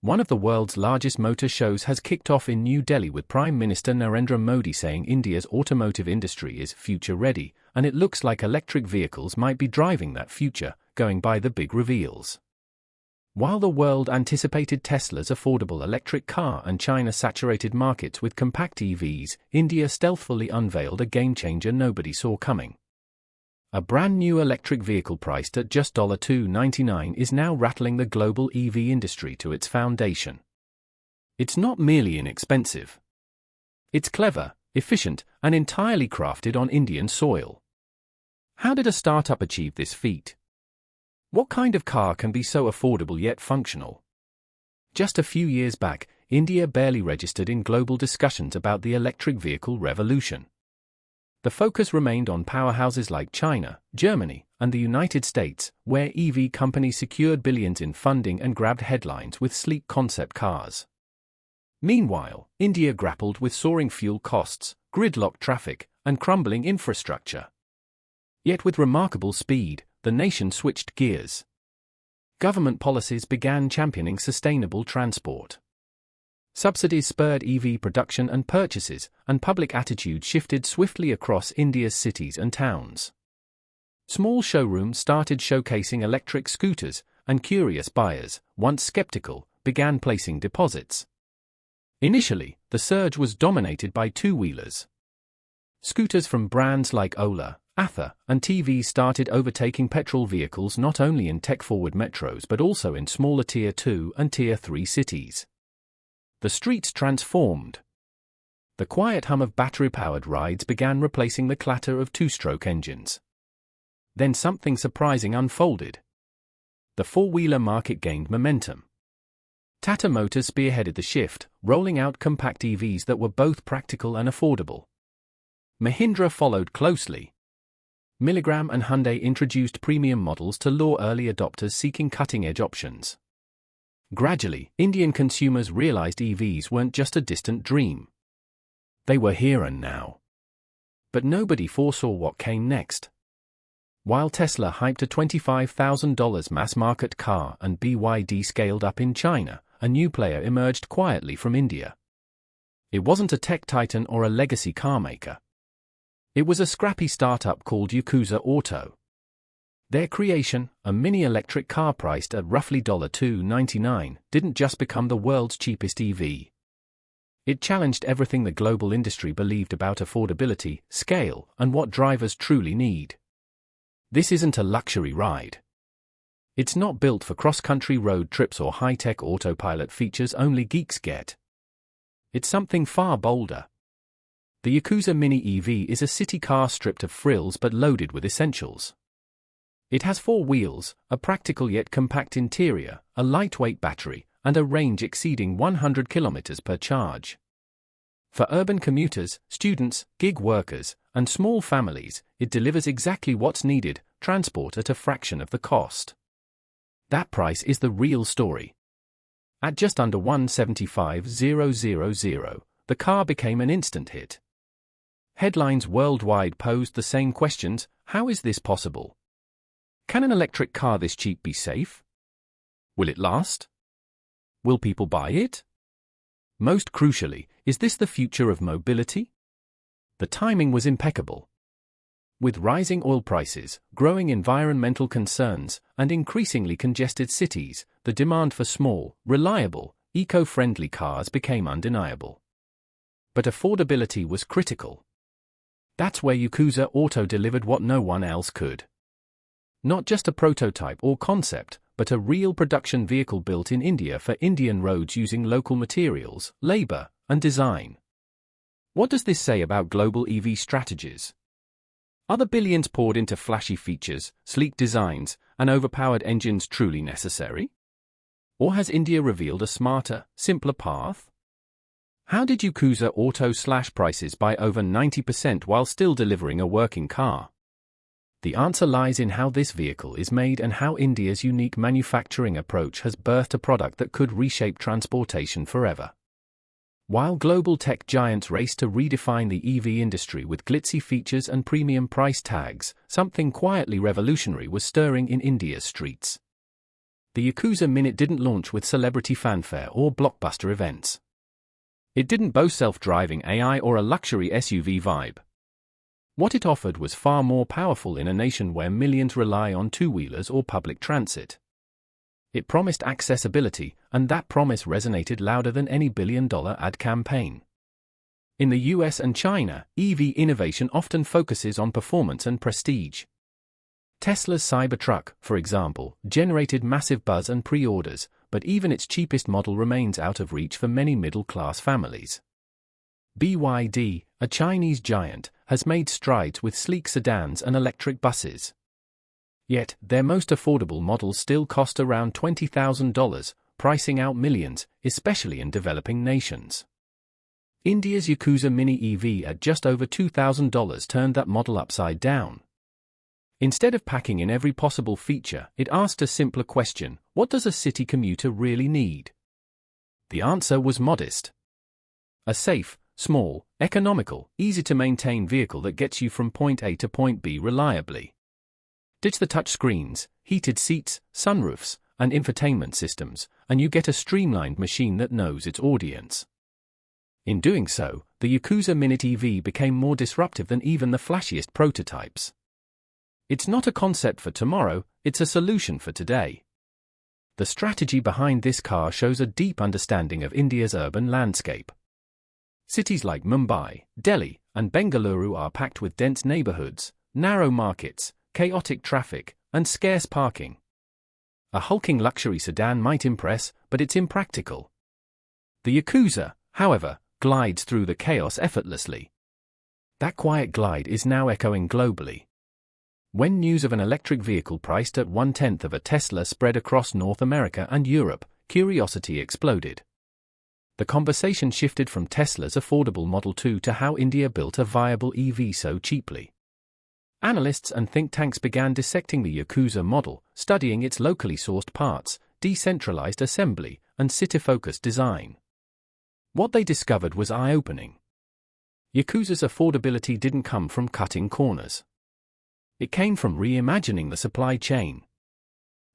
One of the world's largest motor shows has kicked off in New Delhi with Prime Minister Narendra Modi saying India's automotive industry is future-ready, and it looks like electric vehicles might be driving that future, going by the big reveals. While the world anticipated Tesla's affordable electric car and China saturated markets with compact EVs, India stealthily unveiled a game-changer nobody saw coming. A brand new electric vehicle priced at just $299 is now rattling the global EV industry to its foundation. It's not merely inexpensive. It's clever, efficient, and entirely crafted on Indian soil. How did a startup achieve this feat? What kind of car can be so affordable yet functional? Just a few years back, India barely registered in global discussions about the electric vehicle revolution. The focus remained on powerhouses like China, Germany, and the United States, where EV companies secured billions in funding and grabbed headlines with sleek concept cars. Meanwhile, India grappled with soaring fuel costs, gridlocked traffic, and crumbling infrastructure. Yet with remarkable speed, the nation switched gears. Government policies began championing sustainable transport. Subsidies spurred EV production and purchases, and public attitude shifted swiftly across India's cities and towns. Small showrooms started showcasing electric scooters, and curious buyers, once skeptical, began placing deposits. Initially, the surge was dominated by two-wheelers. Scooters from brands like Ola, Ather, and TVS started overtaking petrol vehicles not only in tech-forward metros but also in smaller Tier 2 and Tier 3 cities. The streets transformed. The quiet hum of battery-powered rides began replacing the clatter of two-stroke engines. Then something surprising unfolded. The four-wheeler market gained momentum. Tata Motors spearheaded the shift, rolling out compact EVs that were both practical and affordable. Mahindra followed closely. Milligram and Hyundai introduced premium models to lure early adopters seeking cutting-edge options. Gradually, Indian consumers realized EVs weren't just a distant dream. They were here and now. But nobody foresaw what came next. While Tesla hyped a $25,000 mass-market car and BYD scaled up in China, a new player emerged quietly from India. It wasn't a tech titan or a legacy car maker. It was a scrappy startup called Yakuza Auto. Their creation, a mini-electric car priced at roughly $299, didn't just become the world's cheapest EV. It challenged everything the global industry believed about affordability, scale, and what drivers truly need. This isn't a luxury ride. It's not built for cross-country road trips or high-tech autopilot features only geeks get. It's something far bolder. The Yakuza Mini EV is a city car stripped of frills but loaded with essentials. It has 4 wheels, a practical yet compact interior, a lightweight battery, and a range exceeding 100 kilometers per charge. For urban commuters, students, gig workers, and small families, it delivers exactly what's needed, transport at a fraction of the cost. That price is the real story. At just under $175,000, the car became an instant hit. Headlines worldwide posed the same questions: how is this possible? Can an electric car this cheap be safe? Will it last? Will people buy it? Most crucially, is this the future of mobility? The timing was impeccable. With rising oil prices, growing environmental concerns, and increasingly congested cities, the demand for small, reliable, eco-friendly cars became undeniable. But affordability was critical. That's where Yakuza Auto delivered what no one else could. Not just a prototype or concept, but a real production vehicle built in India for Indian roads using local materials, labor, and design. What does this say about global EV strategies? Are the billions poured into flashy features, sleek designs, and overpowered engines truly necessary? Or has India revealed a smarter, simpler path? How did Yakuza Auto slash prices by over 90% while still delivering a working car? The answer lies in how this vehicle is made and how India's unique manufacturing approach has birthed a product that could reshape transportation forever. While global tech giants race to redefine the EV industry with glitzy features and premium price tags, something quietly revolutionary was stirring in India's streets. the Yakuza Minute didn't launch with celebrity fanfare or blockbuster events. It didn't boast self-driving AI or a luxury SUV vibe. What it offered was far more powerful in a nation where millions rely on two-wheelers or public transit. It promised accessibility, and that promise resonated louder than any billion-dollar ad campaign. In the US and China, EV innovation often focuses on performance and prestige. Tesla's Cybertruck, for example, generated massive buzz and pre-orders, but even its cheapest model remains out of reach for many middle-class families. BYD, a Chinese giant, has made strides with sleek sedans and electric buses. Yet, their most affordable models still cost around $20,000, pricing out millions, especially in developing nations. India's Yakuza Mini EV at just over $2,000 turned that model upside down. Instead of packing in every possible feature, it asked a simpler question: what does a city commuter really need? The answer was modest. A safe, small, economical, easy-to-maintain vehicle that gets you from point A to point B reliably. Ditch the touch screens, heated seats, sunroofs, and infotainment systems, and you get a streamlined machine that knows its audience. In doing so, the Yakuza Minute EV became more disruptive than even the flashiest prototypes. It's not a concept for tomorrow, it's a solution for today. The strategy behind this car shows a deep understanding of India's urban landscape. Cities like Mumbai, Delhi, and Bengaluru are packed with dense neighborhoods, narrow markets, chaotic traffic, and scarce parking. A hulking luxury sedan might impress, but it's impractical. The Yakuza, however, glides through the chaos effortlessly. That quiet glide is now echoing globally. When news of an electric vehicle priced at 1/10 of a Tesla spread across North America and Europe, curiosity exploded. The conversation shifted from Tesla's affordable Model 2 to how India built a viable EV so cheaply. Analysts and think tanks began dissecting the Yakuza model, studying its locally sourced parts, decentralized assembly, and city-focused design. What they discovered was eye-opening. Yakuza's affordability didn't come from cutting corners. It came from reimagining the supply chain.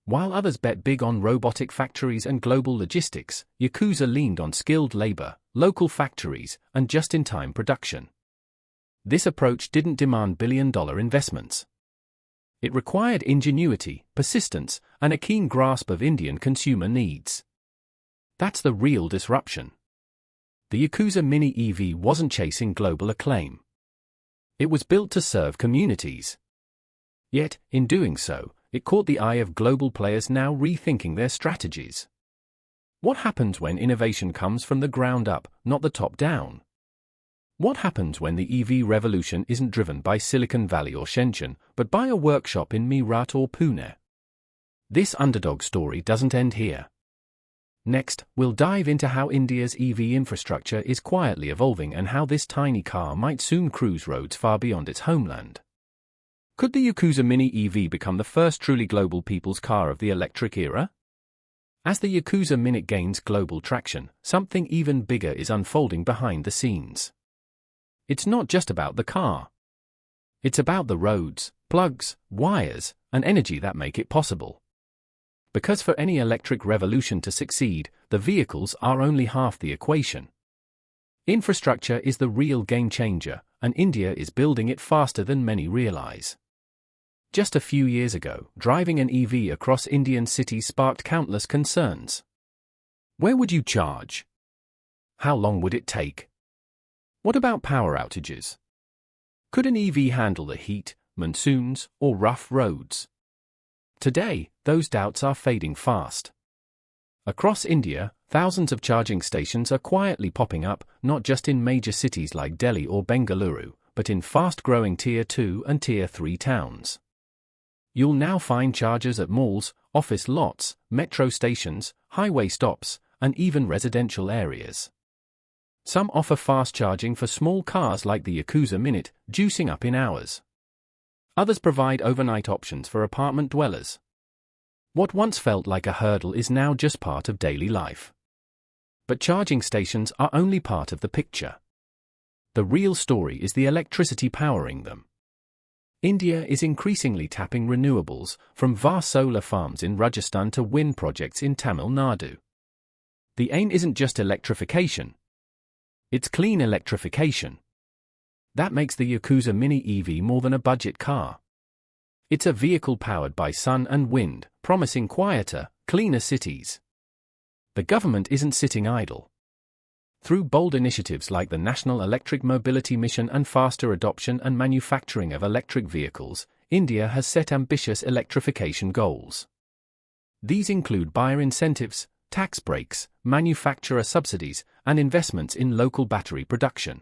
While others bet big on robotic factories and global logistics, Yakuza leaned on skilled labor, local factories, and just-in-time production. This approach didn't demand billion-dollar investments. It required ingenuity, persistence, and a keen grasp of Indian consumer needs. That's the real disruption. The Yakuza Mini EV wasn't chasing global acclaim. It was built to serve communities. Yet, in doing so, it caught the eye of global players now rethinking their strategies. What happens when innovation comes from the ground up, not the top down? What happens when the EV revolution isn't driven by Silicon Valley or Shenzhen, but by a workshop in Meerut or Pune? This underdog story doesn't end here. Next, we'll dive into how India's EV infrastructure is quietly evolving and how this tiny car might soon cruise roads far beyond its homeland. Could the Yakuza Mini EV become the first truly global people's car of the electric era? As the Yakuza Minute gains global traction, something even bigger is unfolding behind the scenes. It's not just about the car. It's about the roads, plugs, wires, and energy that make it possible. Because for any electric revolution to succeed, the vehicles are only half the equation. Infrastructure is the real game changer, and India is building it faster than many realize. Just a few years ago, driving an EV across Indian cities sparked countless concerns. Where would you charge? How long would it take? What about power outages? Could an EV handle the heat, monsoons, or rough roads? Today, those doubts are fading fast. Across India, thousands of charging stations are quietly popping up, not just in major cities like Delhi or Bengaluru, but in fast-growing Tier 2 and Tier 3 towns. You'll now find chargers at malls, office lots, metro stations, highway stops, and even residential areas. Some offer fast charging for small cars like the Yakuza Minute, juicing up in hours. Others provide overnight options for apartment dwellers. What once felt like a hurdle is now just part of daily life. But charging stations are only part of the picture. The real story is the electricity powering them. India is increasingly tapping renewables, from vast solar farms in Rajasthan to wind projects in Tamil Nadu. The aim isn't just electrification. It's clean electrification. That makes the Yakuza Mini EV more than a budget car. It's a vehicle powered by sun and wind, promising quieter, cleaner cities. The government isn't sitting idle. Through bold initiatives like the National Electric Mobility Mission and faster adoption and manufacturing of electric vehicles, India has set ambitious electrification goals. These include buyer incentives, tax breaks, manufacturer subsidies, and investments in local battery production.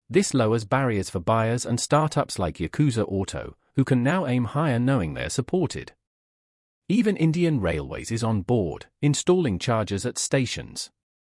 This lowers barriers for buyers and startups like Yakuza Auto, who can now aim higher knowing they're supported. Even Indian Railways is on board, installing chargers at stations.